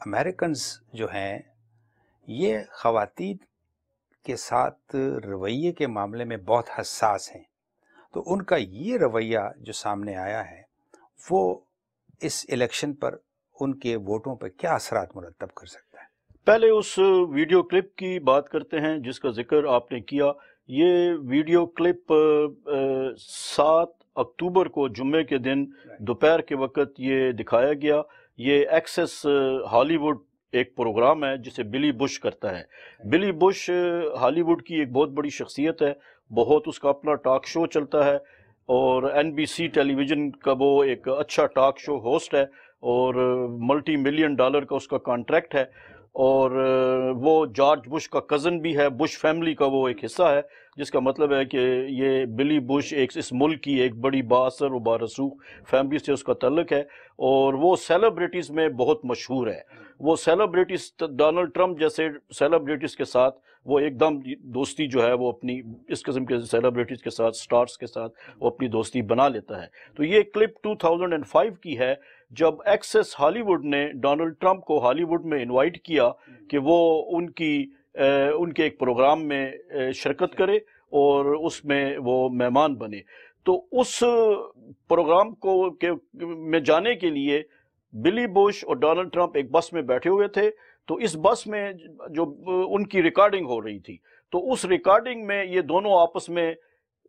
Americans جو ہیں یہ خواتین کے ساتھ رویے کے معاملے میں بہت حساس ہیں، تو ان کا یہ رویہ جو سامنے آیا ہے وہ اس الیکشن پر ان کے ووٹوں پر کیا اثرات مرتب کر سکتا ہے؟ پہلے اس ویڈیو کلپ کی بات کرتے ہیں جس کا ذکر آپ نے کیا. یہ ویڈیو کلپ 7 اکتوبر کو جمعے کے دن دوپہر کے وقت یہ دکھایا گیا. یہ ایکسیس ہالی ووڈ ایک پروگرام ہے جسے بلی بش کرتا ہے. بلی بش ہالی ووڈ کی ایک بہت بڑی شخصیت ہے، بہت اس کا اپنا ٹاک شو چلتا ہے، اور NBC ٹیلی ویژن کا وہ ایک اچھا ٹاک شو ہوسٹ ہے، اور ملٹی ملین ڈالر کا اس کا کانٹریکٹ ہے، اور وہ جارج بش کا کزن بھی ہے، بش فیملی کا وہ ایک حصہ ہے، جس کا مطلب ہے کہ یہ بلی بش اس ملک کی ایک بڑی بااثر و بارسوخ فیملی سے اس کا تعلق ہے، اور وہ سیلیبریٹیز میں بہت مشہور ہے. وہ سیلیبریٹیز ڈونلڈ ٹرمپ جیسے سیلیبریٹیز کے ساتھ وہ ایک دم دوستی جو ہے وہ اپنی اس قسم کے سیلیبریٹیز کے ساتھ، سٹارز کے ساتھ وہ اپنی دوستی بنا لیتا ہے. تو یہ کلپ 2005 کی ہے جب ایکسیس ہالی ووڈ نے ڈونلڈ ٹرمپ کو ہالی ووڈ میں انوائٹ کیا کہ وہ ان کے ایک پروگرام میں شرکت کرے اور اس میں وہ مہمان بنے. تو اس پروگرام میں جانے کے لیے بلی بش اور ڈونلڈ ٹرمپ ایک بس میں بیٹھے ہوئے تھے. تو اس بس میں جو ان کی ریکارڈنگ ہو رہی تھی، تو اس ریکارڈنگ میں یہ دونوں آپس میں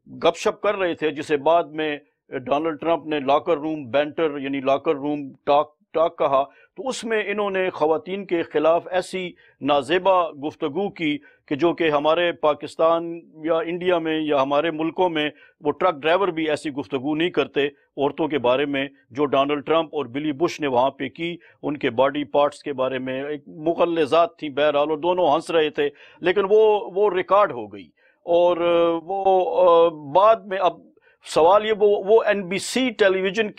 گپ شپ کر رہے تھے، جسے بعد میں ڈونلڈ ٹرمپ نے لاکر روم بینٹر یعنی لاکر روم ٹاک کہا. تو اس میں انہوں نے خواتین کے خلاف ایسی نازیبا گفتگو کی کہ جو کہ ہمارے پاکستان یا انڈیا میں یا ہمارے ملکوں میں وہ ٹرک ڈرائیور بھی ایسی گفتگو نہیں کرتے عورتوں کے بارے میں، جو ڈونلڈ ٹرمپ اور بلی بش نے وہاں پہ کی. ان کے باڈی پارٹس کے بارے میں ایک مغلظات تھیں بہرحال، اور دونوں ہنس رہے تھے، لیکن وہ ریکارڈ ہو گئی. اور وہ بعد میں اب سوال یہ وہ NBC ٹیلی ویژن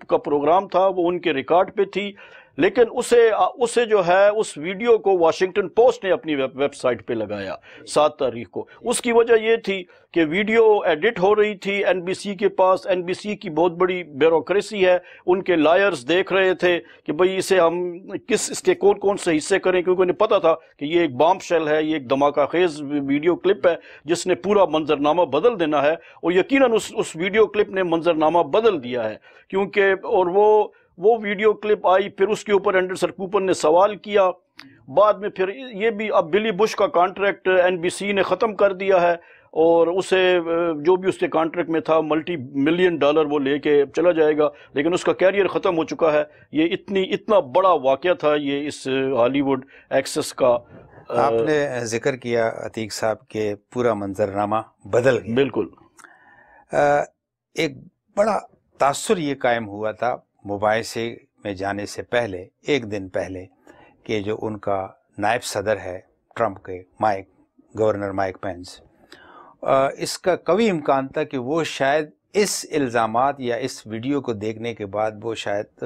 کا پروگرام تھا، وہ ان کے ریکارڈ پہ تھی، لیکن اسے جو ہے اس ویڈیو کو واشنگٹن پوسٹ نے اپنی ویب سائٹ پہ لگایا 7 تاریخ کو. اس کی وجہ یہ تھی کہ ویڈیو ایڈٹ ہو رہی تھی NBC کے پاس. NBC کی بہت بڑی بیوروکریسی ہے، ان کے لائرز دیکھ رہے تھے کہ بھئی اسے ہم اس کے کون سے حصے کریں، کیونکہ انہیں پتا تھا کہ یہ ایک بام شیل ہے، یہ ایک دھماکہ خیز ویڈیو کلپ ہے جس نے پورا منظرنامہ بدل دینا ہے. اور یقیناً اس ویڈیو کلپ نے منظرنامہ بدل دیا ہے، کیونکہ اور وہ ویڈیو کلپ آئی، پھر اس کے اوپر اینڈرسن کوپر نے سوال کیا. بعد میں پھر یہ بھی اب بلی بش کا کانٹریکٹ NBC نے ختم کر دیا ہے، اور اسے جو بھی اس کے کانٹریکٹ میں تھا ملٹی ملین ڈالر وہ لے کے چلا جائے گا، لیکن اس کا کیریئر ختم ہو چکا ہے. یہ اتنا بڑا واقعہ تھا یہ اس ہالی ووڈ ایکسس کا. آپ نے ذکر کیا عتیق صاحب کہ پورا منظرنامہ بدل گیا. بالکل. ایک بڑا تاثر یہ قائم ہوا تھا مباحثے میں جانے سے پہلے، ایک دن پہلے، کہ جو ان کا نائب صدر ہے ٹرمپ کے گورنر مائک پینس، اس کا قوی امکان تھا کہ وہ شاید اس الزامات یا اس ویڈیو کو دیکھنے کے بعد وہ شاید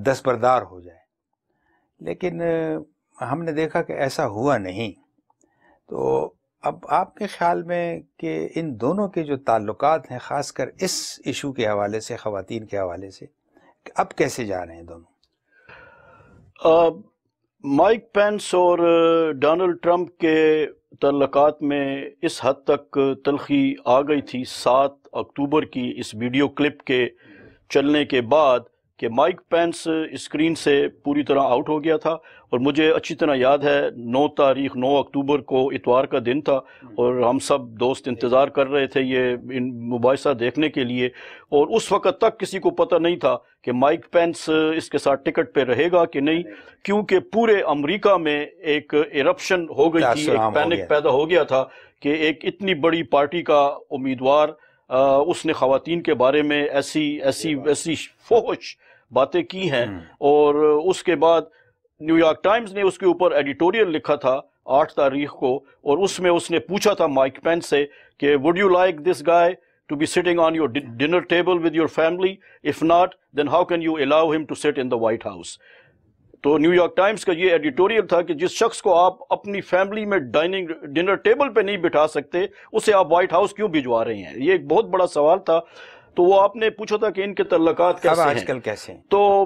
دستبردار ہو جائے، لیکن ہم نے دیکھا کہ ایسا ہوا نہیں. تو اب آپ کے خیال میں کہ ان دونوں کے جو تعلقات ہیں، خاص کر اس ایشو کے حوالے سے، خواتین کے حوالے سے، اب کیسے جا رہے ہیں دونوں؟ مائک پینس اور ڈونلڈ ٹرمپ کے تعلقات میں اس حد تک تلخی آ گئی تھی 7 اکتوبر کی اس ویڈیو کلپ کے چلنے کے بعد کہ مائک پینس اسکرین سے پوری طرح آؤٹ ہو گیا تھا. اور مجھے اچھی طرح یاد ہے 9 اکتوبر کو اتوار کا دن تھا، اور ہم سب دوست انتظار کر رہے تھے یہ مباحثہ دیکھنے کے لیے، اور اس وقت تک کسی کو پتہ نہیں تھا کہ مائک پینس اس کے ساتھ ٹکٹ پہ رہے گا کہ نہیں، کیونکہ پورے امریکہ میں ایک ایرپشن ہو گئی تھی، ایک پینک پیدا ہو گیا تھا کہ ایک اتنی بڑی پارٹی کا امیدوار اس نے خواتین کے بارے میں ایسی فحش باتیں کی ہیں. اور اس کے بعد نیو یارک ٹائمز نے اس کے اوپر ایڈیٹوریل لکھا تھا 8 تاریخ کو، اور اس میں اس نے پوچھا تھا مائک پینس سے کہ would you like this guy to be sitting on your dinner table with your family? If not, then how can you allow him to sit in the White House? تو نیو یارک ٹائمز کا یہ editorial تھا کہ جس شخص کو آپ اپنی فیملی میں ڈنر ٹیبل پہ نہیں بٹھا سکتے، اسے آپ وائٹ ہاؤس کیوں بھجوا رہے ہیں؟ یہ ایک بہت بڑا سوال تھا. تو وہ آپ نے پوچھا تھا کہ ان کے تعلقات کیسے ہیں. آج کل کیسے ہیں؟ تو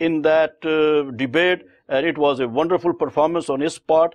in that debate, and it was a wonderful performance on his part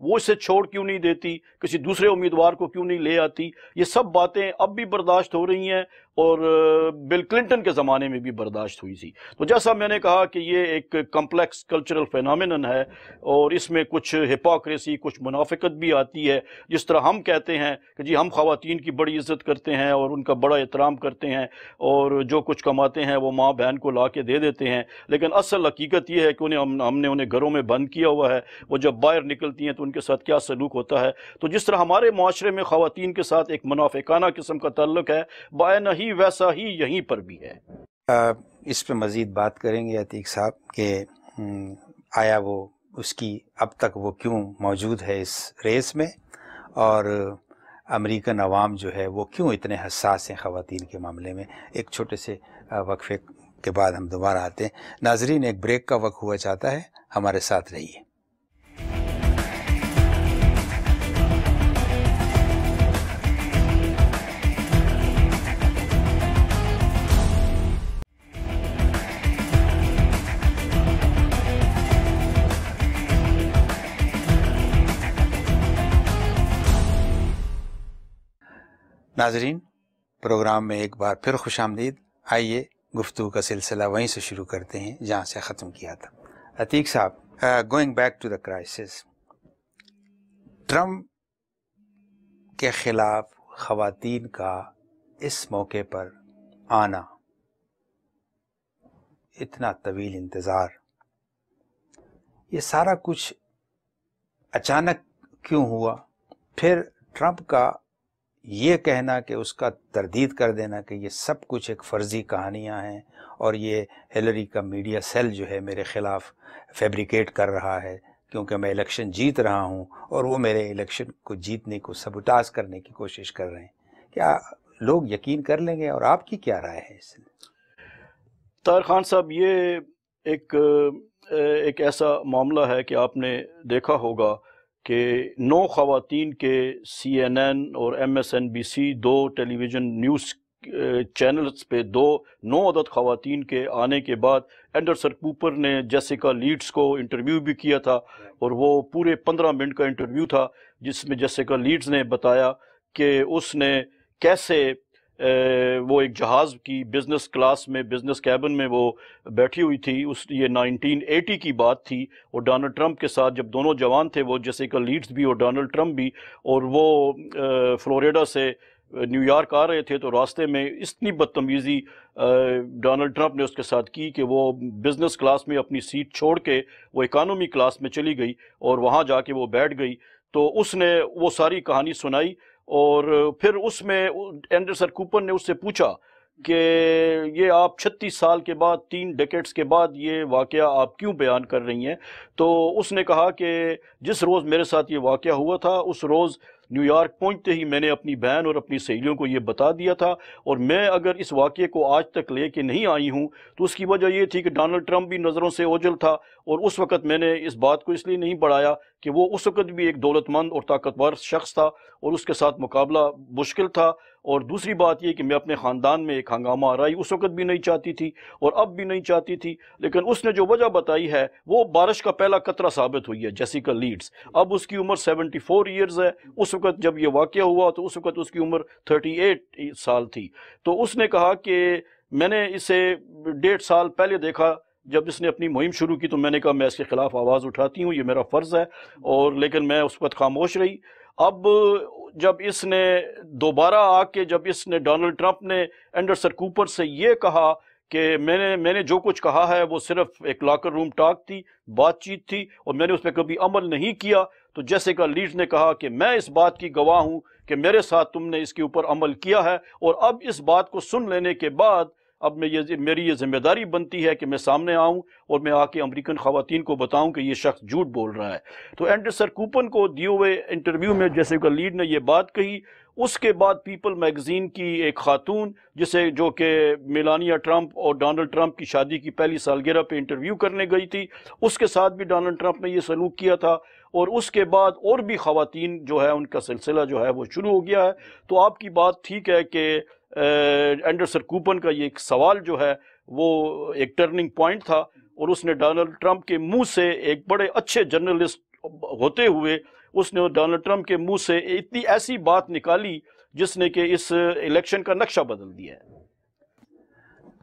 وہ اسے چھوڑ کیوں نہیں دیتی, کسی دوسرے امیدوار کو کیوں نہیں لے آتی. یہ سب باتیں اب بھی برداشت ہو رہی ہیں اور بل کلنٹن کے زمانے میں بھی برداشت ہوئی تھی. تو جیسا میں نے کہا کہ یہ ایک کمپلیکس کلچرل فینامینن ہے اور اس میں کچھ ہپوکریسی, کچھ منافقت بھی آتی ہے. جس طرح ہم کہتے ہیں کہ جی ہم خواتین کی بڑی عزت کرتے ہیں اور ان کا بڑا احترام کرتے ہیں اور جو کچھ کماتے ہیں وہ ماں بہن کو لا کے دے دیتے ہیں, لیکن اصل حقیقت یہ ہے کہ ہم نے انہیں گھروں میں بند کیا ہوا ہے. وہ جب باہر نکلتی ہیں تو ان کے ساتھ کیا سلوک ہوتا ہے. تو جس طرح ہمارے معاشرے میں خواتین کے ساتھ ایک منافقانہ قسم کا تعلق ہے, بائیں ہی ویسا ہی یہیں پر بھی ہے. اس پہ مزید بات کریں گے عتیق صاحب کہ آیا وہ اس کی اب تک وہ کیوں موجود ہے اس ریس میں, اور امریکن عوام جو ہے وہ کیوں اتنے حساس ہیں خواتین کے معاملے میں. ایک چھوٹے سے وقفے کے بعد ہم دوبارہ آتے ہیں. ناظرین, ایک بریک کا وقت ہوا چاہتا ہے, ہمارے ساتھ رہیے. ناظرین, پروگرام میں ایک بار پھر خوش آمدید. آئیے گفتگو کا سلسلہ وہیں سے شروع کرتے ہیں جہاں سے ختم کیا تھا. عتیق صاحب, going back to the crisis, Trump کے خلاف خواتین کا اس موقع پر آنا, اتنا طویل انتظار, یہ سارا کچھ اچانک کیوں ہوا؟ پھر ٹرمپ کا یہ کہنا کہ اس کا تردید کر دینا کہ یہ سب کچھ ایک فرضی کہانیاں ہیں اور یہ ہیلری کا میڈیا سیل جو ہے میرے خلاف فیبریکیٹ کر رہا ہے کیونکہ میں الیکشن جیت رہا ہوں اور وہ میرے الیکشن کو جیتنے کو سبوٹاژ کرنے کی کوشش کر رہے ہیں. کیا لوگ یقین کر لیں گے, اور آپ کی کیا رائے ہے اس میں؟ طاہر خان صاحب, یہ ایک ایسا معاملہ ہے کہ آپ نے دیکھا ہوگا کہ 9 خواتین کے CNN اور MSNBC 2 ٹیلی ویژن نیوز چینلز پہ 9 عدد خواتین کے آنے کے بعد اینڈرسن کوپر نے جیسیکا لیڈز کو انٹرویو بھی کیا تھا, اور وہ پورے 15 منٹ کا انٹرویو تھا جس میں جیسیکا لیڈز نے بتایا کہ اس نے کیسے وہ ایک جہاز کی بزنس کلاس میں, بزنس کیبن میں وہ بیٹھی ہوئی تھی. یہ 1980 کی بات تھی, اور ڈونلڈ ٹرمپ کے ساتھ جب دونوں جوان تھے, وہ جیسیکا لیڈز بھی اور ڈونلڈ ٹرمپ بھی, اور وہ فلوریڈا سے نیو یارک آ رہے تھے, تو راستے میں اتنی بدتمیزی ڈونلڈ ٹرمپ نے اس کے ساتھ کی کہ وہ بزنس کلاس میں اپنی سیٹ چھوڑ کے وہ اکانومی کلاس میں چلی گئی اور وہاں جا کے وہ بیٹھ گئی. تو اس نے وہ ساری کہانی سنائی, اور پھر اس میں اینڈرسن کوپر نے اس سے پوچھا کہ یہ آپ 36 سال کے بعد, 3 ڈیکیڈز کے بعد یہ واقعہ آپ کیوں بیان کر رہی ہیں؟ تو اس نے کہا کہ جس روز میرے ساتھ یہ واقعہ ہوا تھا اس روز نیو یارک پہنچتے ہی میں نے اپنی بہن اور اپنی سہیلیوں کو یہ بتا دیا تھا, اور میں اگر اس واقعے کو آج تک لے کے نہیں آئی ہوں تو اس کی وجہ یہ تھی کہ ڈونلڈ ٹرمپ بھی نظروں سے اوجھل تھا, اور اس وقت میں نے اس بات کو اس لیے نہیں بڑھایا کہ وہ اس وقت بھی ایک دولت مند اور طاقتور شخص تھا اور اس کے ساتھ مقابلہ مشکل تھا, اور دوسری بات یہ کہ میں اپنے خاندان میں ایک ہنگامہ آرائی اس وقت بھی نہیں چاہتی تھی اور اب بھی نہیں چاہتی تھی. لیکن اس نے جو وجہ بتائی ہے وہ بارش کا پہلا قطرہ ثابت ہوئی ہے. جیسیکا لیڈز, اب اس کی عمر 74 ایئرز ہے, اس وقت جب یہ واقعہ ہوا تو اس وقت اس کی عمر 38 سال تھی. تو اس نے کہا کہ میں نے اسے 1.5 سال پہلے دیکھا جب اس نے اپنی مہم شروع کی, تو میں نے کہا میں اس کے خلاف آواز اٹھاتی ہوں, یہ میرا فرض ہے, اور لیکن میں اس وقت خاموش رہی. اب جب اس نے دوبارہ آ کے جب اس نے ڈونلڈ ٹرمپ نے اینڈرسن کوپر سے یہ کہا کہ میں نے جو کچھ کہا ہے وہ صرف ایک لاکر روم ٹاک تھی, بات چیت تھی, اور میں نے اس پہ کبھی عمل نہیں کیا, تو جیسیکا لیڈز نے کہا کہ میں اس بات کی گواہ ہوں کہ میرے ساتھ تم نے اس کے اوپر عمل کیا ہے, اور اب اس بات کو سن لینے کے بعد اب میری یہ ذمہ داری بنتی ہے کہ میں سامنے آؤں اور میں آ کے امریکن خواتین کو بتاؤں کہ یہ شخص جھوٹ بول رہا ہے. تو اینڈرسن کوپر کو دیے ہوئے انٹرویو میں جیسیکا لیڈ نے یہ بات کہی. اس کے بعد پیپل میگزین کی ایک خاتون جو کہ میلانیا ٹرمپ اور ڈونلڈ ٹرمپ کی شادی کی پہلی سالگرہ پہ انٹرویو کرنے گئی تھی, اس کے ساتھ بھی ڈونلڈ ٹرمپ نے یہ سلوک کیا تھا, اور اس کے بعد اور بھی خواتین جو ہے ان کا سلسلہ جو ہے وہ شروع ہو گیا ہے. تو آپ کی بات ٹھیک ہے کہ اینڈرسن کوپر کا یہ ایک سوال جو ہے وہ ایک ٹرننگ پوائنٹ تھا, اور اس نے ڈونلڈ ٹرمپ کے منہ سے ایک بڑے اچھے جرنلسٹ ہوتے ہوئے اس نے ڈونلڈ ٹرمپ کے منہ سے اتنی ایسی بات نکالی جس نے کہ اس الیکشن کا نقشہ بدل دیا ہے۔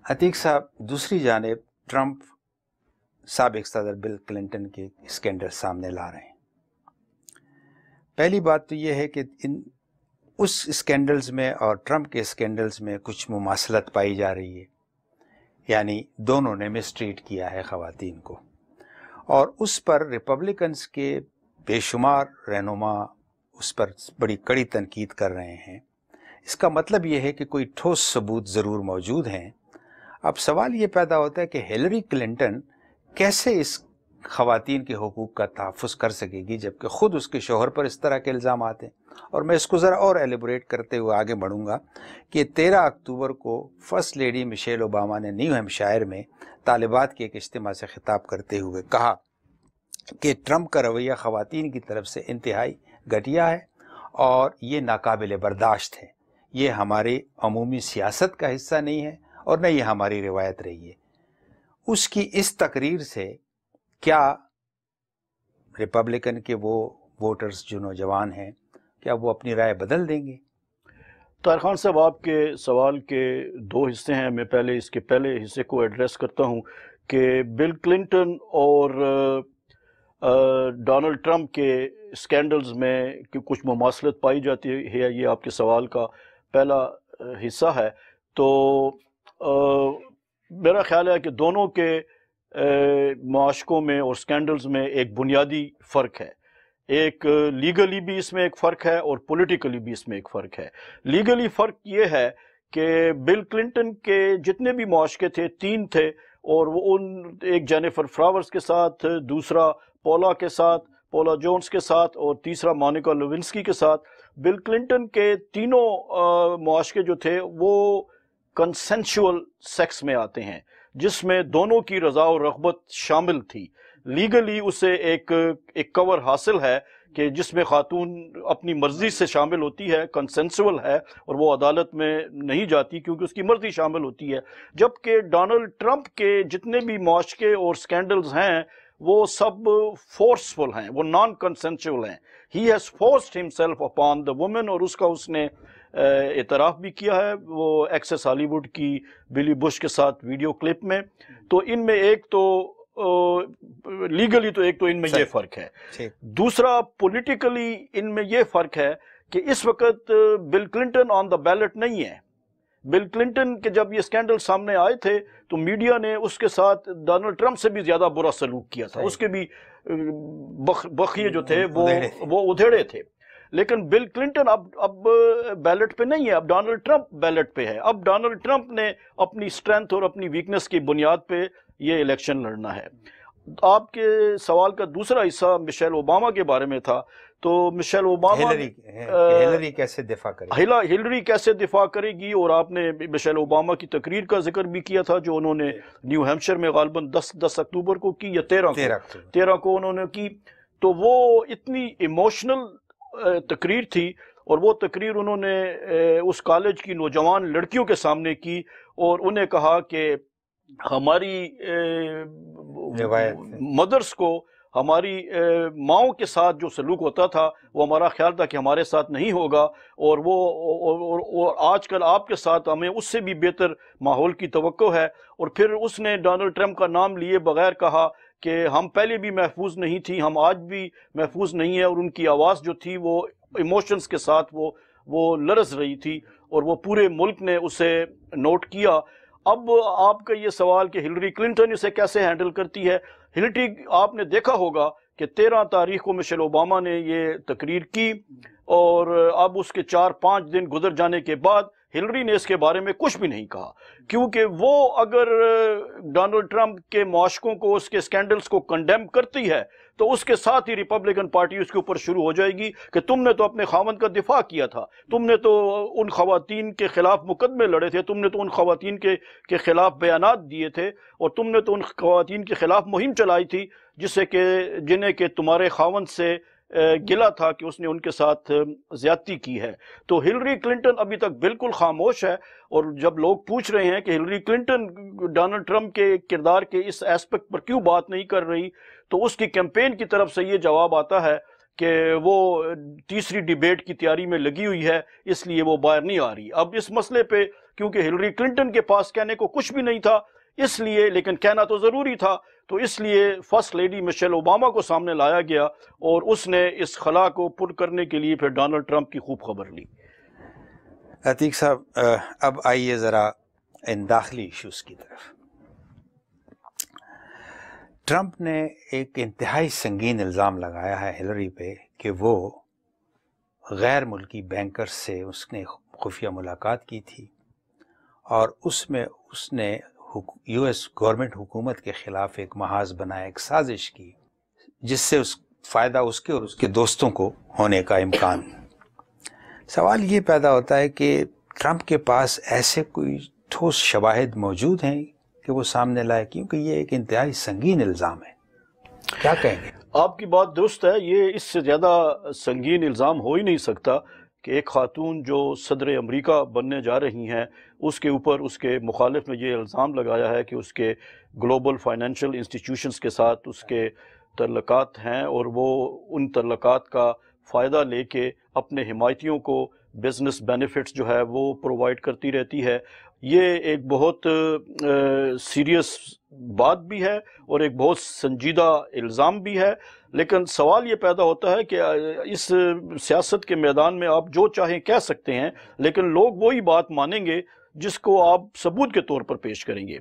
عتیق صاحب، دوسری جانب ٹرمپ سابق صدر بل کلنٹن کے اسکینڈل سامنے لا رہے ہیں۔ پہلی بات تو یہ ہے کہ اس اسکینڈلز میں اور ٹرمپ کے اسکینڈلز میں کچھ مماثلت پائی جا رہی ہے، یعنی دونوں نے مس ٹریٹ کیا ہے خواتین کو، اور اس پر ریپبلکنز کے بے شمار رہنما اس پر بڑی کڑی تنقید کر رہے ہیں۔ اس کا مطلب یہ ہے کہ کوئی ٹھوس ثبوت ضرور موجود ہیں۔ اب سوال یہ پیدا ہوتا ہے کہ ہیلری کلنٹن کیسے اس خواتین کے حقوق کا تحفظ کر سکے گی جبکہ خود اس کے شوہر پر اس طرح کے الزامات ہیں۔ اور میں اس کو ذرا اور ایلیبوریٹ کرتے ہوئے آگے بڑھوں گا کہ 13 اکتوبر کو فرسٹ لیڈی مشیل اوباما نے نیو ہیمپشائر میں طالبات کے ایک اجتماع سے خطاب کرتے ہوئے کہا کہ ٹرمپ کا رویہ خواتین کی طرف سے انتہائی گھٹیا ہے اور یہ ناقابل برداشت ہے، یہ ہمارے عمومی سیاست کا حصہ نہیں ہے اور نہ یہ ہماری روایت رہی ہے۔ اس کی اس تقریر سے کیا ریپبلکن کے وہ ووٹرز جو نوجوان ہیں کیا وہ اپنی رائے بدل دیں گے؟ طاہر خان صاحب، آپ کے سوال کے دو حصے ہیں، میں پہلے اس کے پہلے حصے کو ایڈریس کرتا ہوں کہ بل کلنٹن اور ڈونلڈ ٹرمپ کے اسکینڈلز میں کہ کچھ مماثلت پائی جاتی ہے، یہ آپ کے سوال کا پہلا حصہ ہے۔ تو میرا خیال ہے کہ دونوں کے معاشقوں میں اور اسکینڈلز میں ایک بنیادی فرق ہے۔ ایک لیگلی بھی اس میں ایک فرق ہے اور پولیٹیکلی بھی اس میں ایک فرق ہے۔ لیگلی فرق یہ ہے کہ بل کلنٹن کے جتنے بھی معاشقے تھے 3 تھے، اور وہ ایک جینیفر فلاورز کے ساتھ، دوسرا پولا جونز کے ساتھ، اور تیسرا مونیکا لیونسکی کے ساتھ۔ بل کلنٹن کے تینوں معاشقے جو تھے وہ کنسنشول سیکس میں آتے ہیں، جس میں دونوں کی رضا و رغبت شامل تھی۔ لیگلی اسے ایک کور حاصل ہے کہ جس میں خاتون اپنی مرضی سے شامل ہوتی ہے، کنسنسول ہے، اور وہ عدالت میں نہیں جاتی کیونکہ اس کی مرضی شامل ہوتی ہے۔ جبکہ ڈونلڈ ٹرمپ کے جتنے بھی معاشقے اور سکینڈلز ہیں وہ سب فورسفل ہیں، وہ نان کنسنسول ہیں۔ He has forced himself upon the woman, اور اس نے اعتراف بھی کیا ہے وہ ایکسیس ہالی ووڈ کی بلی بش کے ساتھ ویڈیو کلپ میں۔ تو ان میں ایک تو لیگلی تو ایک تو ان میں یہ فرق ہے۔ دوسرا پولیٹیکلی ان میں یہ فرق ہے کہ اس وقت بل کلنٹن آن دا بیلٹ نہیں ہے۔ بل کلنٹن کے جب یہ اسکینڈل سامنے آئے تھے تو میڈیا نے اس کے ساتھ ڈونلڈ ٹرمپ سے بھی زیادہ برا سلوک کیا تھا، اس کے بھی بخیے جو تھے وہ ادھیڑے تھے۔ لیکن بل کلنٹن اب بیلٹ پہ نہیں ہے، اب ڈونلڈ ٹرمپ بیلٹ پہ ہے۔ اب ڈونلڈ ٹرمپ نے اپنی سٹرینتھ اور اپنی ویکنس کی بنیاد پہ یہ الیکشن لڑنا ہے۔ آپ کے سوال کا دوسرا حصہ مشیل اوباما کے بارے میں تھا، تو مشیل اوباما ہیلری کیسے دفاع کرے گی؟ ہیلری کیسے دفاع کرے گی، اور آپ نے مشیل اوباما کی تقریر کا ذکر بھی کیا تھا جو انہوں نے نیو ہیمپشائر میں غالباً 10 اکتوبر کو کی یا 13 کو انہوں نے کی۔ تو وہ اتنی ایموشنل تقریر تھی، اور وہ تقریر انہوں نے اس کالج کی نوجوان لڑکیوں کے سامنے کی، اور انہیں کہا کہ ہماری مدرس کو، ہماری ماؤں کے ساتھ جو سلوک ہوتا تھا وہ ہمارا خیال تھا کہ ہمارے ساتھ نہیں ہوگا، اور آج کل آپ کے ساتھ ہمیں اس سے بھی بہتر ماحول کی توقع ہے۔ اور پھر اس نے ڈونلڈ ٹرمپ کا نام لیے بغیر کہا کہ ہم پہلے بھی محفوظ نہیں تھی، ہم آج بھی محفوظ نہیں ہیں، اور ان کی آواز جو تھی وہ ایموشنز کے ساتھ وہ لرز رہی تھی، اور وہ پورے ملک نے اسے نوٹ کیا۔ اب آپ کا یہ سوال کہ ہلری کلنٹن اسے کیسے ہینڈل کرتی ہے، ہلری آپ نے دیکھا ہوگا کہ 13 تاریخ کو مشیل اوباما نے یہ تقریر کی، اور اب اس کے 4-5 دن گزر جانے کے بعد ہلری نے اس کے بارے میں کچھ بھی نہیں کہا، کیونکہ وہ اگر ڈونلڈ ٹرمپ کے معاشقوں کو، اس کے سکینڈلز کو کنڈیم کرتی ہے تو اس کے ساتھ ہی ریپبلکن پارٹی اس کے اوپر شروع ہو جائے گی کہ تم نے تو اپنے خاوند کا دفاع کیا تھا، تم نے تو ان خواتین کے خلاف مقدمے لڑے تھے، تم نے تو ان خواتین کے خلاف بیانات دیے تھے، اور تم نے تو ان خواتین کے خلاف مہم چلائی تھی جنہیں کہ تمہارے خاوند سے گلا تھا کہ اس نے ان کے ساتھ زیادتی کی ہے۔ تو ہلری کلنٹن ابھی تک بالکل خاموش ہے، اور جب لوگ پوچھ رہے ہیں کہ ہلری کلنٹن ڈونلڈ ٹرمپ کے کردار کے اس ایسپیکٹ پر کیوں بات نہیں کر رہی، تو اس کی کیمپین کی طرف سے یہ جواب آتا ہے کہ وہ تیسری ڈیبیٹ کی تیاری میں لگی ہوئی ہے، اس لیے وہ باہر نہیں آ رہی۔ اب اس مسئلے پہ کیونکہ ہلری کلنٹن کے پاس کہنے کو کچھ بھی نہیں تھا، اس لیے، لیکن کہنا تو ضروری تھا، تو اس لیے فرسٹ لیڈی مشیل اوباما کو سامنے لایا گیا اور اس نے اس خلا کو پر کرنے کے لیے پھر ڈونلڈ ٹرمپ کی خوب خبر لی۔ عتیق صاحب، اب آئیے ذرا ان داخلی ایشوز کی طرف۔ ٹرمپ نے ایک انتہائی سنگین الزام لگایا ہے ہلری پہ کہ وہ غیر ملکی بینکر سے اس نے خفیہ ملاقات کی تھی اور اس میں اس نے یو ایس گورنمنٹ حکومت کے خلاف ایک محاذ بنایا، ایک سازش کی جس سے فائدہ اس کے اور اس کے دوستوں کو ہونے کا امکان۔ سوال یہ پیدا ہوتا ہے کہ ٹرمپ کے پاس ایسے کوئی ٹھوس شواہد موجود ہیں کہ وہ سامنے لائے، کیونکہ یہ ایک انتہائی سنگین الزام ہے، کیا کہیں گے؟ آپ کی بات درست ہے، یہ اس سے زیادہ سنگین الزام ہو ہی نہیں سکتا کہ ایک خاتون جو صدر امریکہ بننے جا رہی ہیں اس کے اوپر اس کے مخالف نے یہ الزام لگایا ہے کہ اس کے گلوبل فائنینشیل انسٹیٹیوشنز کے ساتھ اس کے تعلقات ہیں اور وہ ان تعلقات کا فائدہ لے کے اپنے حمایتیوں کو بزنس بینیفٹس جو ہے وہ پرووائڈ کرتی رہتی ہے۔ یہ ایک بہت سیریس بات بھی ہے اور ایک بہت سنجیدہ الزام بھی ہے، لیکن سوال یہ پیدا ہوتا ہے کہ اس سیاست کے میدان میں آپ جو چاہیں کہہ سکتے ہیں، لیکن لوگ وہی بات مانیں گے جس کو آپ ثبوت کے طور پر پیش کریں گے۔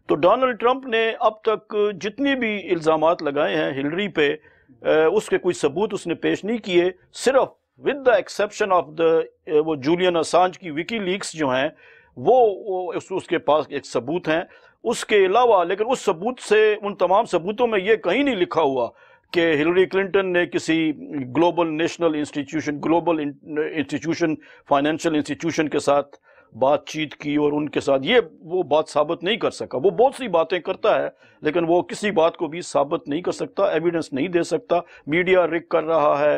تو ڈونلڈ ٹرمپ نے اب تک جتنی بھی الزامات لگائے ہیں ہلری پہ، اس کے کوئی ثبوت اس نے پیش نہیں کیے، صرف ود دا ایکسیپشن آف وہ جولین اسانج کی وکی لیکس جو ہیں وہ اس کے پاس ایک ثبوت ہیں۔ اس کے علاوہ لیکن اس ثبوت سے، ان تمام ثبوتوں میں یہ کہیں نہیں لکھا ہوا کہ ہلری کلنٹن نے کسی global national institution, global institution, financial institution کے ساتھ بات چیت کی اور ان کے ساتھ، یہ وہ بات ثابت نہیں کر سکا۔ وہ بہت سی باتیں کرتا ہے لیکن وہ کسی بات کو بھی ثابت نہیں کر سکتا، ایویڈنس نہیں دے سکتا۔ میڈیا ریگ کر رہا ہے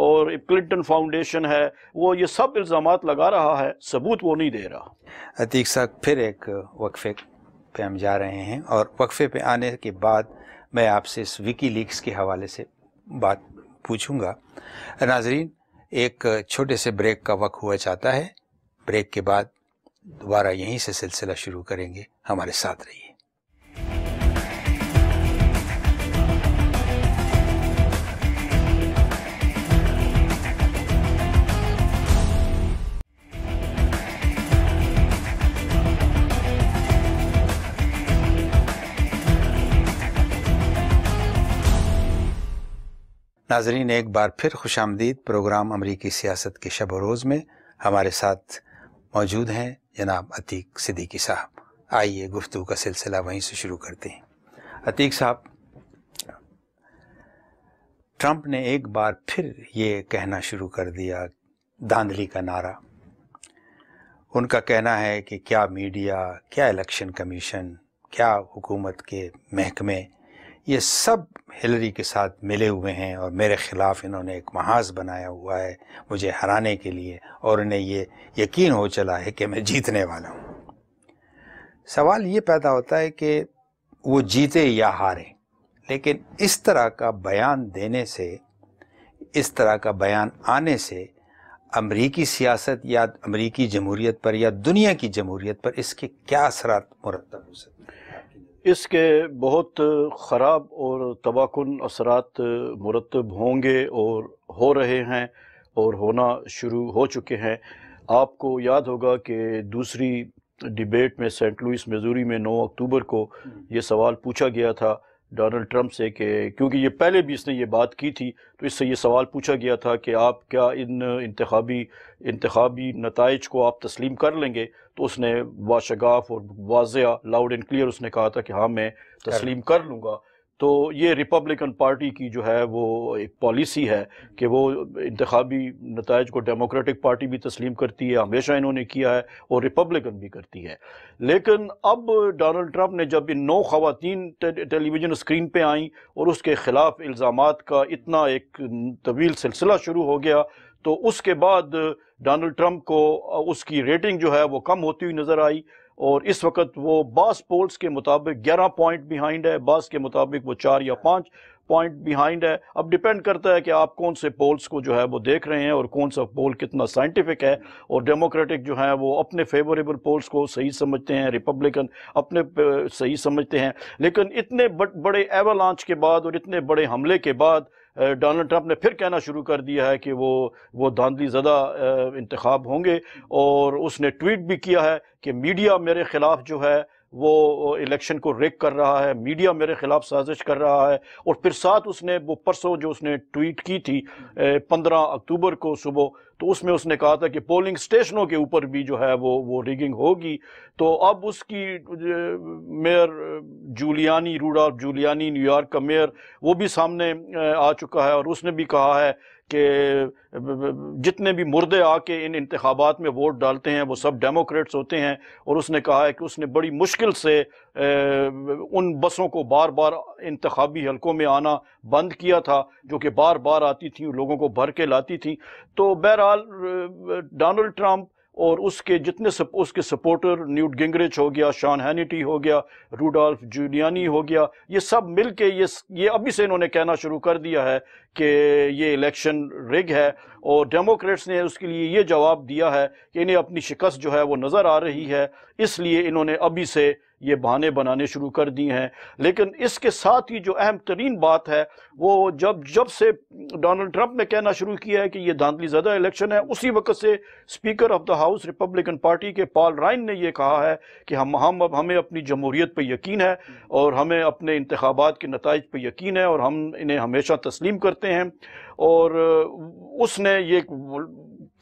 اور کلنٹن فاؤنڈیشن ہے، وہ یہ سب الزامات لگا رہا ہے، ثبوت وہ نہیں دے رہا۔ عتیق صاحب، پھر ایک وقفے پہ ہم جا رہے ہیں اور وقفے پہ آنے کے بعد میں آپ سے اس وکی لیکس کے حوالے سے بات پوچھوں گا۔ ناظرین، ایک چھوٹے سے بریک کا وقت ہوا چاہتا ہے، بریک کے بعد دوبارہ یہیں سے سلسلہ شروع کریں گے، ہمارے ساتھ رہیے۔ ناظرین، ایک بار پھر خوش آمدید۔ پروگرام امریکی سیاست کے شب و روز میں ہمارے ساتھ موجود ہیں جناب عتیق صدیقی صاحب۔ آئیے گفتگو کا سلسلہ وہیں سے شروع کرتے ہیں۔ عتیق صاحب، ٹرمپ نے ایک بار پھر یہ کہنا شروع کر دیا، دھاندلی کا نعرہ۔ ان کا کہنا ہے کہ کیا میڈیا، کیا الیکشن کمیشن، کیا حکومت کے محکمے، یہ سب ہلری کے ساتھ ملے ہوئے ہیں اور میرے خلاف انہوں نے ایک محاذ بنایا ہوا ہے مجھے ہرانے کے لیے، اور انہیں یہ یقین ہو چلا ہے کہ میں جیتنے والا ہوں۔ سوال یہ پیدا ہوتا ہے کہ وہ جیتے یا ہاریں، لیکن اس طرح کا بیان دینے سے، اس طرح کا بیان آنے سے امریکی سیاست یا امریکی جمہوریت پر یا دنیا کی جمہوریت پر اس کے کیا اثرات مرتب ہو سکتے ہیں؟ اس کے بہت خراب اور تباہ کن اثرات مرتب ہوں گے اور ہو رہے ہیں اور ہونا شروع ہو چکے ہیں۔ آپ کو یاد ہوگا کہ دوسری ڈیبیٹ میں سینٹ لوئس میزوری میں 9 اکتوبر کو یہ سوال پوچھا گیا تھا ڈونلڈ ٹرمپ سے کہ کیونکہ یہ پہلے بھی اس نے یہ بات کی تھی، تو اس سے یہ سوال پوچھا گیا تھا کہ آپ کیا ان انتخابی نتائج کو آپ تسلیم کر لیں گے؟ تو اس نے باشگاف اور واضح لاؤڈ اینڈ کلیئر اس نے کہا تھا کہ ہاں میں تسلیم کر لوں گا۔ تو یہ ریپبلکن پارٹی کی جو ہے وہ ایک پالیسی ہے کہ وہ انتخابی نتائج کو ڈیموکریٹک پارٹی بھی تسلیم کرتی ہے، ہمیشہ انہوں نے کیا ہے، اور ریپبلکن بھی کرتی ہے۔ لیکن اب ڈونلڈ ٹرمپ نے جب ان 9 خواتین ٹیلی ویژن اسکرین پہ آئیں اور اس کے خلاف الزامات کا اتنا ایک طویل سلسلہ شروع ہو گیا، تو اس کے بعد ڈونلڈ ٹرمپ کو اس کی ریٹنگ جو ہے وہ کم ہوتی ہوئی نظر آئی، اور اس وقت وہ بعض پولز کے مطابق 11 پوائنٹ بیہائنڈ ہے، بعض کے مطابق وہ 4 یا 5 پوائنٹ بیہائنڈ ہے۔ اب ڈیپینڈ کرتا ہے کہ آپ کون سے پولز کو جو ہے وہ دیکھ رہے ہیں اور کون سا پول کتنا سائنٹیفک ہے، اور ڈیموکریٹک جو ہیں وہ اپنے فیوریبل پولز کو صحیح سمجھتے ہیں، ریپبلکن اپنے صحیح سمجھتے ہیں۔ لیکن اتنے بڑے ایوالانچ کے بعد اور اتنے بڑے حملے کے بعد ڈونلڈ ٹرمپ نے پھر کہنا شروع کر دیا ہے کہ وہ دھاندلی زدہ انتخاب ہوں گے، اور اس نے ٹویٹ بھی کیا ہے کہ میڈیا میرے خلاف جو ہے وہ الیکشن کو ریگ کر رہا ہے، میڈیا میرے خلاف سازش کر رہا ہے۔ اور پھر ساتھ اس نے وہ پرسوں جو اس نے ٹویٹ کی تھی 15 اکتوبر کو صبح، تو اس میں اس نے کہا تھا کہ پولنگ سٹیشنوں کے اوپر بھی جو ہے وہ ریگنگ ہوگی۔ تو اب اس کی میئر جولیانی، روڈالف جولیانی، نیو یارک کا میئر، وہ بھی سامنے آ چکا ہے، اور اس نے بھی کہا ہے کہ جتنے بھی مردے آ کے ان انتخابات میں ووٹ ڈالتے ہیں وہ سب ڈیموکریٹس ہوتے ہیں، اور اس نے کہا ہے کہ اس نے بڑی مشکل سے ان بسوں کو بار بار انتخابی حلقوں میں آنا بند کیا تھا، جو کہ بار بار آتی تھیں، لوگوں کو بھر کے لاتی تھیں۔ تو بہرحال ڈونلڈ ٹرمپ اور اس کے جتنے اس کے سپورٹر، نیوٹ گنگریچ ہو گیا، شان ہینیٹی ہو گیا، روڈالف جولیانی ہو گیا، یہ سب مل کے یہ ابھی سے انہوں نے کہنا شروع کر دیا ہے کہ یہ الیکشن رگ ہے، اور ڈیموکریٹس نے اس کے لیے یہ جواب دیا ہے کہ انہیں اپنی شکست جو ہے وہ نظر آ رہی ہے، اس لیے انہوں نے ابھی سے یہ بہانے بنانے شروع کر دی ہیں۔ لیکن اس کے ساتھ ہی جو اہم ترین بات ہے وہ جب سے ڈونلڈ ٹرمپ نے کہنا شروع کیا ہے کہ یہ دھاندلی زدہ الیکشن ہے، اسی وقت سے speaker of the house Republican party کے پال رائن نے یہ کہا ہے کہ ہمیں اپنی جمہوریت پہ یقین ہے، اور ہمیں اپنے انتخابات کے نتائج پہ یقین ہے، اور ہم انہیں ہمیشہ تسلیم کرتے ہیں۔ اور اس نے یہ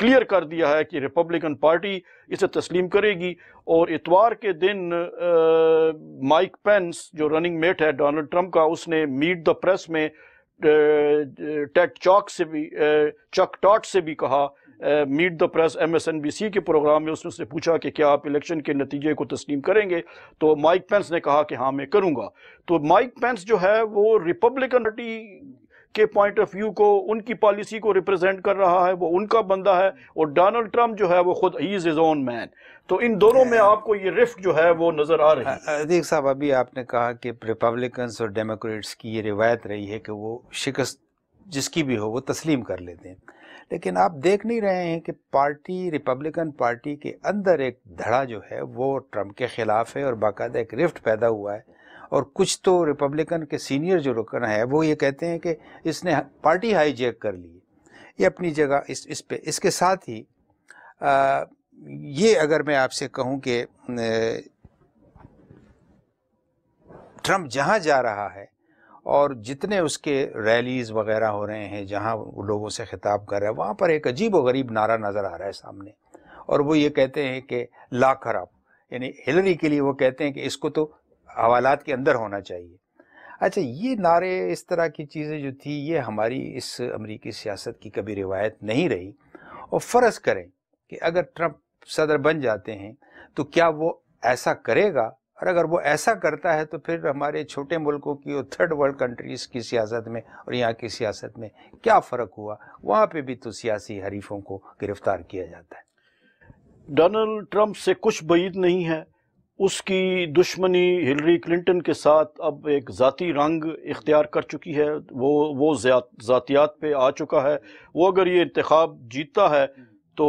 کلیئر کر دیا ہے کہ ریپبلکن پارٹی اسے تسلیم کرے گی۔ اور اتوار کے دن مائک پینس جو رننگ میٹ ہے ڈونلڈ ٹرمپ کا، اس نے میٹ دا پریس میں ٹیڈ چک ٹاٹ سے بھی کہا، میٹ دا پریس MSNBC کے پروگرام میں اس نے پوچھا کہ کیا آپ الیکشن کے نتیجے کو تسلیم کریں گے، تو مائک پینس نے کہا کہ ہاں میں کروں گا۔ تو مائک پینس جو ہے وہ ریپبلکن پارٹی کے پوائنٹ آف ویو کو، ان کی پالیسی کو ریپرزینٹ کر رہا ہے، وہ ان کا بندہ ہے، اور ڈونلڈ ٹرمپ جو ہے وہ خود ہی از ہز اون مین۔ تو ان دونوں میں آپ کو یہ رفٹ جو ہے وہ نظر آ رہی ہے۔ عتیق صاحب، ابھی آپ نے کہا کہ ریپبلکنز اور ڈیموکریٹس کی یہ روایت رہی ہے کہ وہ شکست جس کی بھی ہو وہ تسلیم کر لیتے ہیں، لیکن آپ دیکھ نہیں رہے ہیں کہ ریپبلکن پارٹی کے اندر ایک دھڑا جو ہے وہ ٹرمپ کے خلاف ہے، اور باقاعدہ ایک رفٹ پیدا ہوا ہے، اور کچھ تو ریپبلکن کے سینئر جو رکن ہے وہ یہ کہتے ہیں کہ اس نے پارٹی ہائی جیک کر لی ہے۔ یہ اپنی جگہ اس کے ساتھ ہی یہ اگر میں آپ سے کہوں کہ ٹرمپ جہاں جا رہا ہے اور جتنے اس کے ریلیز وغیرہ ہو رہے ہیں، جہاں وہ لوگوں سے خطاب کر رہا ہے، وہاں پر ایک عجیب و غریب نعرہ نظر آ رہا ہے سامنے، اور وہ یہ کہتے ہیں کہ لاک ہر اپ، یعنی ہلری کے لیے وہ کہتے ہیں کہ اس کو تو حوالات کے اندر ہونا چاہیے۔ اچھا، یہ نعرے، اس طرح کی چیزیں جو تھی، یہ ہماری اس امریکی سیاست کی کبھی روایت نہیں رہی، اور فرض کریں کہ اگر ٹرمپ صدر بن جاتے ہیں تو کیا وہ ایسا کرے گا؟ اور اگر وہ ایسا کرتا ہے تو پھر ہمارے چھوٹے ملکوں کی اور تھرڈ ورلڈ کنٹریز کی سیاست میں اور یہاں کی سیاست میں کیا فرق ہوا؟ وہاں پہ بھی تو سیاسی حریفوں کو گرفتار کیا جاتا ہے۔ ڈونلڈ ٹرمپ سے کچھ بعید نہیں ہے، اس کی دشمنی ہلری کلنٹن کے ساتھ اب ایک ذاتی رنگ اختیار کر چکی ہے، وہ ذاتیات پہ آ چکا ہے۔ وہ اگر یہ انتخاب جیتتا ہے تو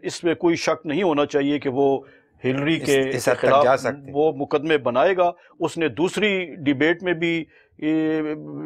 اس میں کوئی شک نہیں ہونا چاہیے کہ وہ ہلری کے خلاف وہ مقدمے بنائے گا۔ اس نے دوسری ڈیبیٹ میں بھی،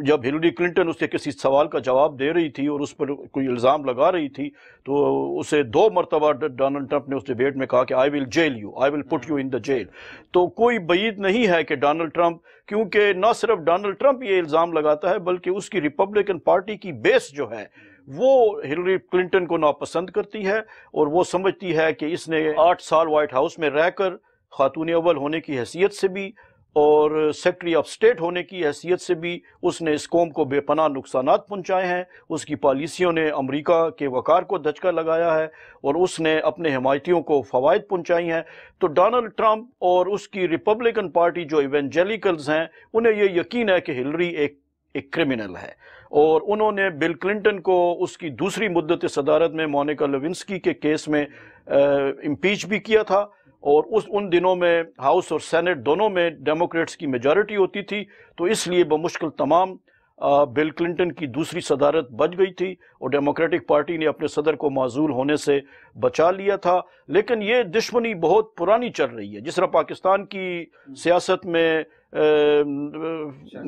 جب ہلری کلنٹن اسے کسی سوال کا جواب دے رہی تھی اور اس پر کوئی الزام لگا رہی تھی، تو اسے 2 مرتبہ ڈونلڈ ٹرمپ نے اس ڈیبیٹ میں کہا کہ I will jail you, I will put you in the jail۔ تو کوئی بعید نہیں ہے کہ ڈونلڈ ٹرمپ، کیونکہ نہ صرف ڈونلڈ ٹرمپ یہ الزام لگاتا ہے بلکہ اس کی ریپبلکن پارٹی کی بیس جو ہے وہ ہلری کلنٹن کو ناپسند کرتی ہے، اور وہ سمجھتی ہے کہ اس نے 8 سال وائٹ ہاؤس میں رہ کر خاتون اول ہونے کی حیثیت سے بھی اور سیکرٹری آف اسٹیٹ ہونے کی حیثیت سے بھی اس نے اس قوم کو بے پناہ نقصانات پہنچائے ہیں۔ اس کی پالیسیوں نے امریکہ کے وقار کو دھچکا لگایا ہے، اور اس نے اپنے حمایتیوں کو فوائد پہنچائی ہیں۔ تو ڈونلڈ ٹرمپ اور اس کی ریپبلکن پارٹی جو ایونجیلیکلز ہیں، انہیں یہ یقین ہے کہ ہلری ایک کرمنل ہے، اور انہوں نے بل کلنٹن کو اس کی دوسری مدت صدارت میں مونیکا لیونسکی کے کیس میں امپیچ بھی کیا تھا، اور ان دنوں میں ہاؤس اور سینٹ دونوں میں ڈیموکریٹس کی میجارٹی ہوتی تھی، تو اس لیے بمشکل تمام بل کلنٹن کی دوسری صدارت بچ گئی تھی اور ڈیموکریٹک پارٹی نے اپنے صدر کو معزول ہونے سے بچا لیا تھا۔ لیکن یہ دشمنی بہت پرانی چل رہی ہے، جس طرح پاکستان کی سیاست میں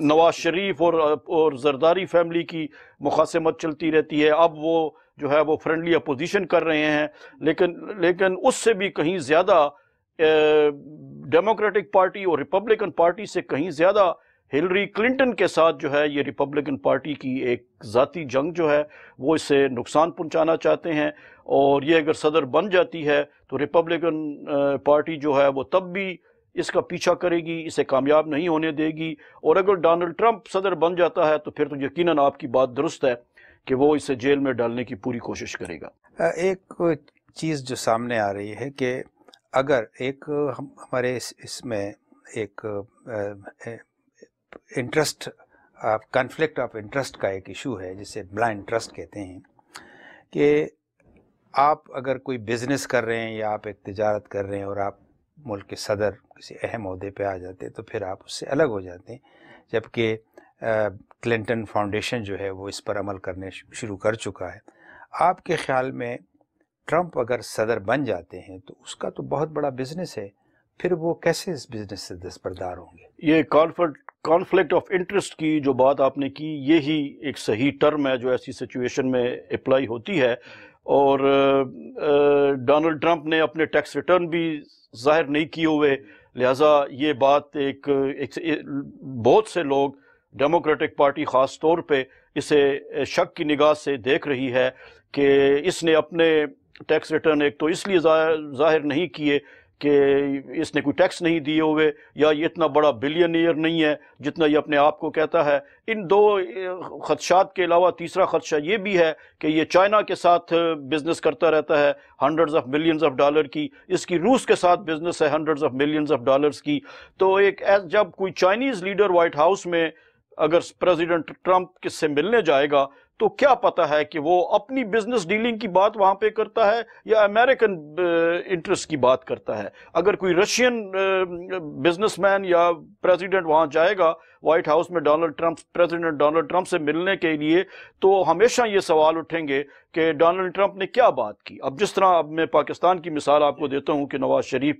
نواز شریف اور زرداری فیملی کی مخاصمت چلتی رہتی ہے، اب وہ جو ہے وہ فرینڈلی اپوزیشن کر رہے ہیں، لیکن اس سے بھی کہیں زیادہ ڈیموکریٹک پارٹی اور ریپبلکن پارٹی سے کہیں زیادہ ہلری کلنٹن کے ساتھ جو ہے یہ ریپبلکن پارٹی کی ایک ذاتی جنگ جو ہے وہ اسے نقصان پہنچانا چاہتے ہیں، اور یہ اگر صدر بن جاتی ہے تو ریپبلکن پارٹی جو ہے وہ تب بھی اس کا پیچھا کرے گی، اسے کامیاب نہیں ہونے دے گی، اور اگر ڈونلڈ ٹرمپ صدر بن جاتا ہے تو پھر تو یقیناً آپ کی بات درست ہے کہ وہ اسے جیل میں ڈالنے کی پوری کوشش کرے گا۔ ایک چیز جو سامنے آ رہی ہے کہ اگر ایک ہمارے اس میں ایک انٹرسٹ کنفلکٹ آف انٹرسٹ کا ایک ایشو ہے جسے بلائنڈ ٹرسٹ کہتے ہیں، کہ آپ اگر کوئی بزنس کر رہے ہیں یا آپ ایک تجارت کر رہے ہیں اور آپ ملک کے صدر کسی اہم عہدے پہ آ جاتے ہیں تو پھر آپ اس سے الگ ہو جاتے ہیں، جبکہ کلنٹن فاؤنڈیشن جو ہے وہ اس پر عمل کرنے شروع کر چکا ہے۔ آپ کے خیال میں ٹرمپ اگر صدر بن جاتے ہیں تو اس کا تو بہت بڑا بزنس ہے، پھر وہ کیسے اس بزنس سے دستبردار ہوں گے؟ یہ کانفلکٹ آف انٹرسٹ کی جو بات آپ نے کی، یہی ایک صحیح ٹرم ہے جو ایسی سچویشن میں اپلائی ہوتی ہے، اور ڈونلڈ ٹرمپ نے اپنے ٹیکس ریٹرن بھی ظاہر نہیں کیے ہوئے، لہٰذا یہ بات ایک بہت سے لوگ ڈیموکریٹک پارٹی خاص طور پہ اسے شک کی نگاہ سے دیکھ رہی ہے کہ اس نے اپنے ٹیکس ریٹرن ایک تو اس لیے ظاہر نہیں کیے کہ اس نے کوئی ٹیکس نہیں دیے ہوئے، یا یہ اتنا بڑا بلینئر نہیں ہے جتنا یہ اپنے آپ کو کہتا ہے۔ ان دو خدشات کے علاوہ تیسرا خدشہ یہ بھی ہے کہ یہ چائنا کے ساتھ بزنس کرتا رہتا ہے hundreds of millions of dollar کی، اس کی روس کے ساتھ بزنس ہے hundreds of millions of dollars کی۔ تو جب کوئی چائنیز لیڈر وائٹ ہاؤس میں اگر پریزیڈنٹ ٹرمپ کس سے ملنے جائے گا تو کیا پتہ ہے کہ وہ اپنی بزنس ڈیلنگ کی بات وہاں پہ کرتا ہے یا امریکن انٹرسٹ کی بات کرتا ہے۔ اگر کوئی رشین بزنس مین یا پریزیڈنٹ وہاں جائے گا وائٹ ہاؤس میں پریزیڈنٹ ڈونلڈ ٹرمپ سے ملنے کے لیے، تو ہمیشہ یہ سوال اٹھیں گے کہ ڈونلڈ ٹرمپ نے کیا بات کی۔ اب جس طرح میں پاکستان کی مثال آپ کو دیتا ہوں کہ نواز شریف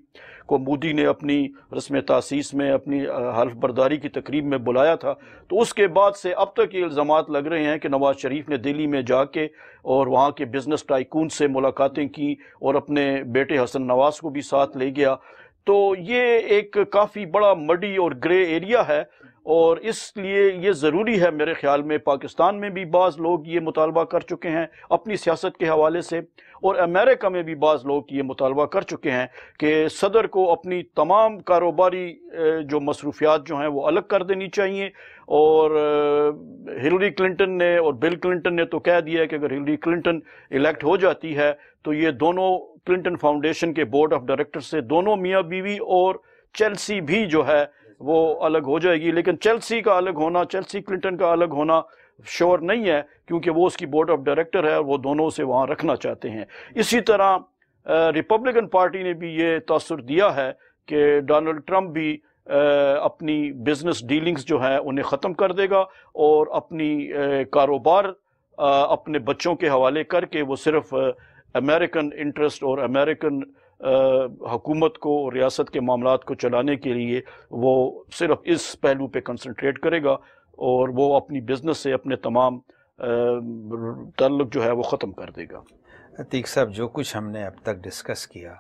کو مودی نے اپنی رسم تاسیس میں اپنی حلف برداری کی تقریب میں بلایا تھا، تو اس کے بعد سے اب تک یہ الزامات لگ رہے ہیں کہ نواز شریف نے دلی میں جا کے اور وہاں کے بزنس ٹائکون سے ملاقاتیں کی اور اپنے بیٹے حسن نواز کو بھی ساتھ لے گیا۔ تو یہ ایک کافی بڑا مڈی اور گرے ایریا ہے، اور اس لیے یہ ضروری ہے میرے خیال میں، پاکستان میں بھی بعض لوگ یہ مطالبہ کر چکے ہیں اپنی سیاست کے حوالے سے، اور امریکہ میں بھی بعض لوگ یہ مطالبہ کر چکے ہیں کہ صدر کو اپنی تمام کاروباری جو مصروفیات جو ہیں وہ الگ کر دینی چاہیے۔ اور ہلری کلنٹن نے اور بل کلنٹن نے تو کہہ دیا ہے کہ اگر ہلری کلنٹن الیکٹ ہو جاتی ہے تو یہ دونوں کلنٹن فاؤنڈیشن کے بورڈ آف ڈائریکٹر سے دونوں میاں بیوی اور چیلسی بھی جو ہے وہ الگ ہو جائے گی۔ لیکن چیلسی کا الگ ہونا، چیلسی کلنٹن کا الگ ہونا شور نہیں ہے، کیونکہ وہ اس کی بورڈ آف ڈائریکٹر ہے اور وہ دونوں سے وہاں رکھنا چاہتے ہیں۔ اسی طرح ریپبلکن پارٹی نے بھی یہ تاثر دیا ہے کہ ڈونلڈ ٹرمپ بھی اپنی بزنس ڈیلنگز جو ہیں انہیں ختم کر دے گا، اور اپنی کاروبار اپنے بچوں کے حوالے کر کے وہ صرف امریکن انٹرسٹ اور امریکن حکومت کو، ریاست کے معاملات کو چلانے کے لیے وہ صرف اس پہلو پہ کنسنٹریٹ کرے گا، اور وہ اپنی بزنس سے اپنے تمام تعلق جو ہے وہ ختم کر دے گا۔ عتیق صاحب، جو کچھ ہم نے اب تک ڈسکس کیا،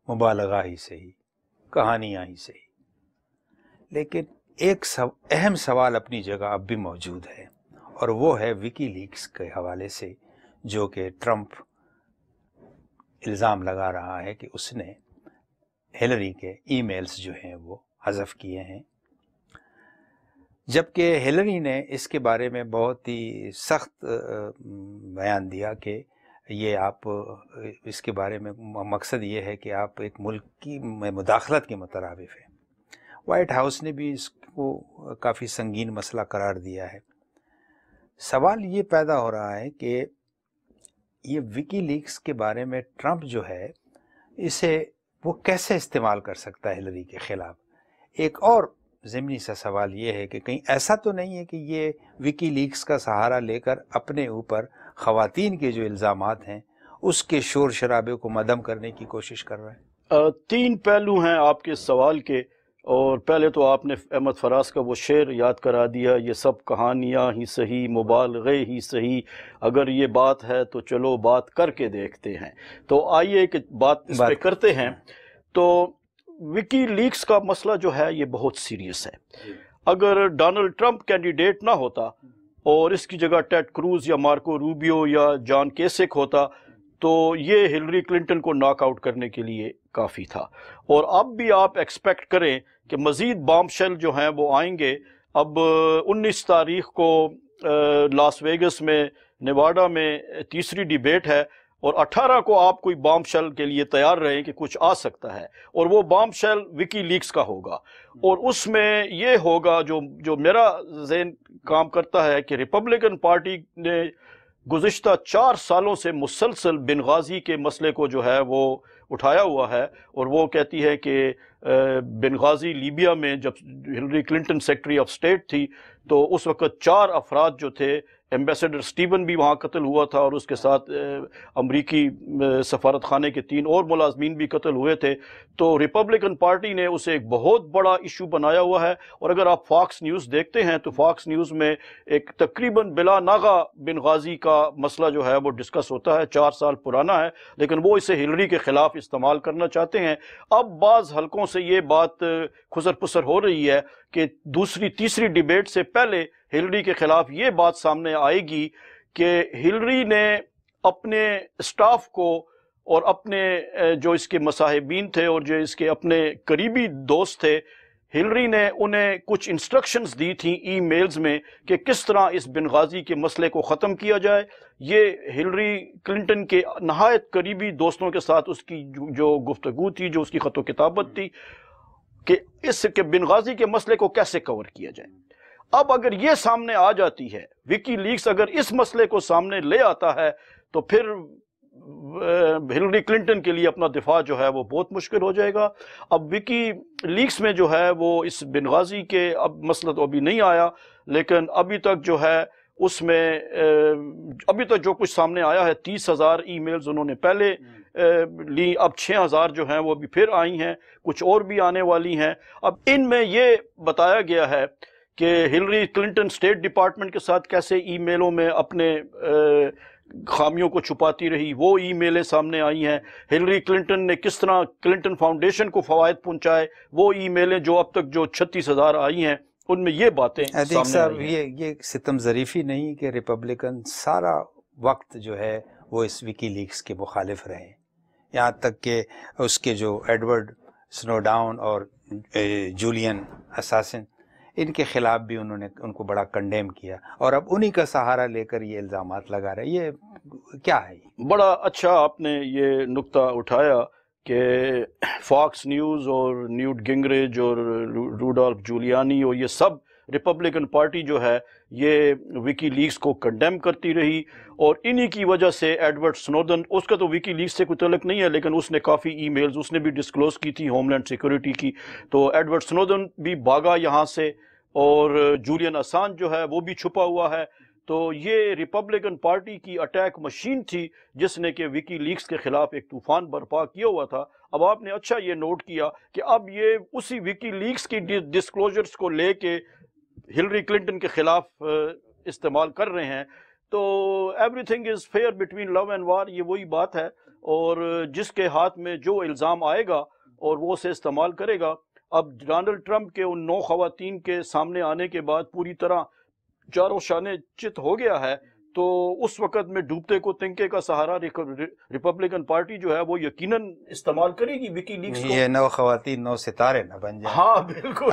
مبالغہ ہی صحیح، کہانیاں ہی صحیح، لیکن ایک اہم سوال اپنی جگہ اب بھی موجود ہے، اور وہ ہے وکی لیکس کے حوالے سے، جو کہ ٹرمپ الزام لگا رہا ہے کہ اس نے ہلری کے ای میلز جو ہیں وہ حذف کیے ہیں، جبکہ ہلری نے اس کے بارے میں بہت ہی سخت بیان دیا کہ یہ آپ اس کے بارے میں مقصد یہ ہے کہ آپ ایک ملک کی مداخلت کے مترادف ہیں۔ وائٹ ہاؤس نے بھی اس کو کافی سنگین مسئلہ قرار دیا ہے۔ سوال یہ پیدا ہو رہا ہے کہ یہ وکی لیکس کے بارے میں ٹرمپ جو ہے اسے وہ کیسے استعمال کر سکتا ہے ہلری کے خلاف؟ ایک اور ضمنی سا سوال یہ ہے کہ کہیں ایسا تو نہیں ہے کہ یہ وکی لیکس کا سہارا لے کر اپنے اوپر خواتین کے جو الزامات ہیں اس کے شور شرابے کو مدھم کرنے کی کوشش کر رہا ہے؟ تین پہلو ہیں آپ کے سوال کے، اور پہلے تو آپ نے احمد فراز کا وہ شعر یاد کرا دیا، یہ سب کہانیاں ہی صحیح مبالغے ہی صحیح، اگر یہ بات ہے تو چلو بات کر کے دیکھتے ہیں۔ تو آئیے کہ بات اس پہ کرتے ہیں۔ تو وکی لیکس کا مسئلہ جو ہے یہ بہت سیریس ہے۔ اگر ڈونلڈ ٹرمپ کینڈیڈیٹ نہ ہوتا اور اس کی جگہ ٹیڈ کروز یا مارکو روبیو یا جان کیسک ہوتا تو یہ ہلری کلنٹن کو ناک آؤٹ کرنے کے لیے کافی تھا۔ اور اب بھی آپ ایکسپیکٹ کریں کہ مزید بام شیل جو ہیں وہ آئیں گے۔ اب 19 تاریخ کو لاس ویگس میں نیواڈا میں تیسری ڈیبیٹ ہے، اور 18 کو آپ کوئی بام شیل کے لیے تیار رہیں کہ کچھ آ سکتا ہے، اور وہ بام شیل وکی لیکس کا ہوگا۔ اور اس میں یہ ہوگا جو میرا ذہن کام کرتا ہے کہ ریپبلکن پارٹی نے گزشتہ 4 سالوں سے مسلسل بنغازی کے مسئلے کو جو ہے وہ اٹھایا ہوا ہے، اور وہ کہتی ہے کہ بنغازی لیبیا میں جب Hillary Clinton secretary of state تھی تو اس وقت 4 افراد جو تھے، ایمبیسڈر سٹیون بھی وہاں قتل ہوا تھا، اور اس کے ساتھ امریکی سفارت خانے کے 3 اور ملازمین بھی قتل ہوئے تھے۔ تو ریپبلکن پارٹی نے اسے ایک بہت بڑا ایشو بنایا ہوا ہے، اور اگر آپ فاکس نیوز دیکھتے ہیں تو فاکس نیوز میں ایک تقریباً بلا ناغہ بنغازی کا مسئلہ جو ہے وہ ڈسکس ہوتا ہے، 4 سال پرانا ہے، لیکن وہ اسے ہلری کے خلاف استعمال کرنا چاہتے ہیں۔ اب بعض حلقوں سے یہ بات خزر پسر ہو رہی ہے کہ دوسری تیسری ڈیبیٹ سے پہلے ہلری کے خلاف یہ بات سامنے آئے گی کہ ہلری نے اپنے اسٹاف کو اور اپنے جو اس کے مصاحبین تھے اور جو اس کے اپنے قریبی دوست تھے، ہلری نے انہیں کچھ انسٹرکشنز دی تھیں ای میلز میں کہ کس طرح اس بنغازی کے مسئلے کو ختم کیا جائے۔ یہ ہلری کلنٹن کے نہایت قریبی دوستوں کے ساتھ اس کی جو گفتگو تھی، جو اس کی خط و کتابت تھی کہ اس کے بنغازی کے مسئلے کو کیسے کور کیا جائے۔ اب اگر یہ سامنے آ جاتی ہے، وکی لیکس اگر اس مسئلے کو سامنے لے آتا ہے، تو پھر ہلری کلنٹن کے لیے اپنا دفاع جو ہے وہ بہت مشکل ہو جائے گا۔ اب وکی لیکس میں جو ہے وہ اس بنغازی کے اب مسئلہ تو ابھی نہیں آیا، لیکن ابھی تک جو ہے اس میں ابھی تک جو کچھ سامنے آیا ہے 30,000 ای میلز انہوں نے پہلے لی، اب 6,000 جو ہیں وہ ابھی پھر آئی ہیں، کچھ اور بھی آنے والی ہیں۔ اب ان میں یہ بتایا گیا ہے کہ ہلری کلنٹن اسٹیٹ ڈپارٹمنٹ کے ساتھ کیسے ای میلوں میں اپنے خامیوں کو چھپاتی رہی، وہ ای میلیں سامنے آئی ہیں۔ ہلری کلنٹن نے کس طرح کلنٹن فاؤنڈیشن کو فوائد پہنچائے، وہ ای میلیں جو اب تک جو 36,000 آئی ہیں ان میں یہ باتیں سامنے آئی ہیں۔ یہ ستم ظریفی نہیں کہ ریپبلکن سارا وقت جو ہے وہ اس وکی لیکس کے مخالف رہے، یہاں تک کہ اس کے جو ایڈورڈ سنوڈاؤن اور جولین اساسن، ان کے خلاف بھی انہوں نے ان کو بڑا کنڈیم کیا، اور اب انہی کا سہارا لے کر یہ الزامات لگا رہے۔ یہ کیا ہے؟ بڑا اچھا آپ نے یہ نقطہ اٹھایا کہ فاکس نیوز اور نیوٹ گنگریج اور روڈالف جولیانی اور یہ سب ریپبلکن پارٹی جو ہے یہ وکی لیکس کو کنڈیم کرتی رہی، اور انہی کی وجہ سے ایڈورڈ سنودن، اس کا تو وکی لیکس سے کوئی تعلق نہیں ہے لیکن اس نے کافی ای میلز اس نے بھی ڈسکلوز کی تھی ہوم لینڈ سیکورٹی کی، تو ایڈورڈ سنودن بھی بھاگا یہاں سے، اور جولین اسانج جو ہے وہ بھی چھپا ہوا ہے۔ تو یہ ریپبلکن پارٹی کی اٹیک مشین تھی جس نے کہ وکی لیکس کے خلاف ایک طوفان برپا کیا ہوا تھا۔ اب آپ نے اچھا یہ نوٹ کیا کہ اب یہ اسی وکی لیکس کی ڈسکلوجرز کو لے کے ہلری کلنٹن کے خلاف استعمال کر رہے ہیں۔ تو everything is fair between love and war, یہ وہی بات ہے، اور جس کے ہاتھ میں جو الزام آئے گا اور وہ اسے استعمال کرے گا۔ اب ڈونلڈ ٹرمپ کے ان 9 خواتین کے سامنے آنے کے بعد پوری طرح چاروں شانے چت ہو گیا ہے، تو اس وقت میں ڈوبتے کو تنکے کا سہارا ریپبلکن پارٹی جو ہے وہ یقیناً استعمال کرے گی وکی لیکس کو۔ یہ 9 خواتین 9 ستارے نہ بن جائیں۔ ہاں بالکل۔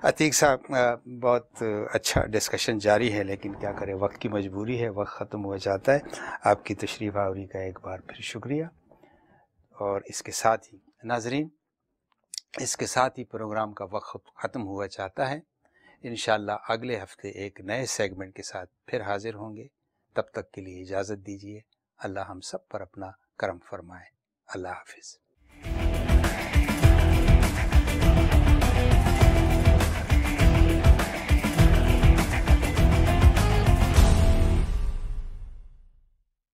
عتیق صاحب، بہت اچھا ڈسکشن جاری ہے، لیکن کیا کرے، وقت کی مجبوری ہے، وقت ختم ہو جاتا ہے۔ آپ کی تشریف آوری کا ایک بار پھر شکریہ، اور اس کے ساتھ ہی ناظرین، اس کے ساتھ ہی پروگرام کا وقت ختم ہوا چاہتا ہے۔ انشاءاللہ اگلے ہفتے ایک نئے سیگمنٹ کے ساتھ پھر حاضر ہوں گے۔ تب تک کے لیے اجازت دیجیے۔ اللہ ہم سب پر اپنا کرم فرمائے۔ اللہ حافظ۔